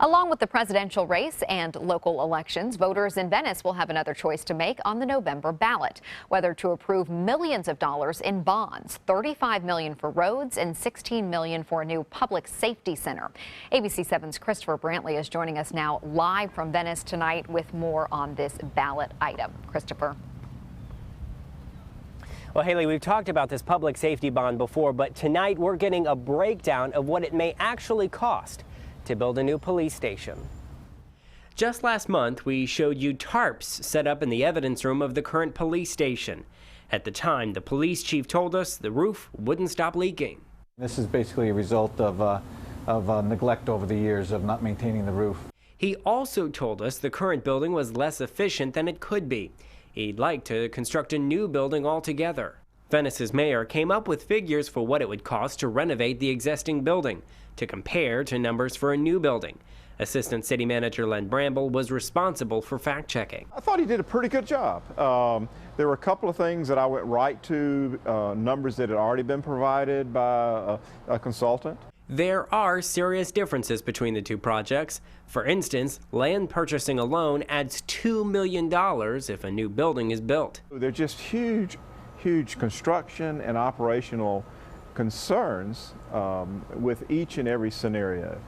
Along with the presidential race and local elections, voters in Venice will have another choice to make on the November ballot, whether to approve millions of dollars in bonds, $35 million for roads and $16 million for a new public safety center. ABC 7's Christopher Brantley is joining us now live from Venice tonight with more on this ballot item. Christopher. Well, Haley, we've talked about this public safety bond before, but tonight we're getting a breakdown of what it may actually cost to build a new police station. Just last month, we showed you tarps set up in the evidence room of the current police station. At the time, the police chief told us the roof wouldn't stop leaking. This is basically a result of neglect over the years of not maintaining the roof. He also told us the current building was less efficient than it could be. He'd like to construct a new building altogether. Venice's mayor came up with figures for what it would cost to renovate the existing building, to compare to numbers for a new building. Assistant City Manager Len Bramble was responsible for fact-checking. I thought he did a pretty good job. There were a couple of things that I went right to, numbers that had already been provided by a consultant. There are serious differences between the two projects. For instance, land purchasing alone adds $2 million if a new building is built. They're just huge construction and operational concerns with each and every scenario.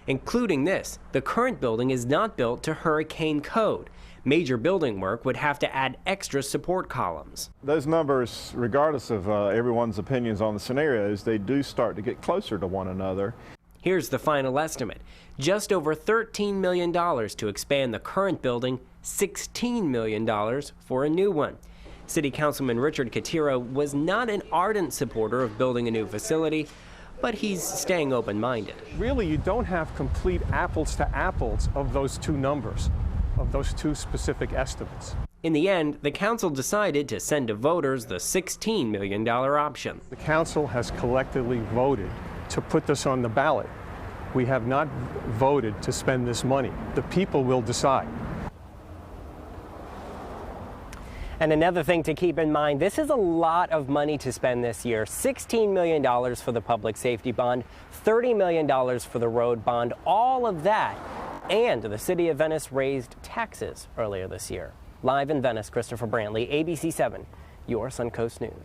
Including this, the current building is not built to hurricane code. Major building work would have to add extra support columns. Those numbers, regardless of everyone's opinions on the scenarios, they do start to get closer to one another. Here's the final estimate. Just over $13 million to expand the current building, $16 million for a new one. City Councilman Richard Catiro was not an ardent supporter of building a new facility, but he's staying open-minded. Really, you don't have complete apples to apples of those two numbers, of those two specific estimates. In the end, the council decided to send to voters the $16 million option. The council has collectively voted to put this on the ballot. We have not voted to spend this money. The people will decide. And another thing to keep in mind, this is a lot of money to spend this year. $16 million for the public safety bond, $30 million for the road bond, all of that. And the city of Venice raised taxes earlier this year. Live in Venice, Christopher Brantley, ABC 7, your Suncoast News.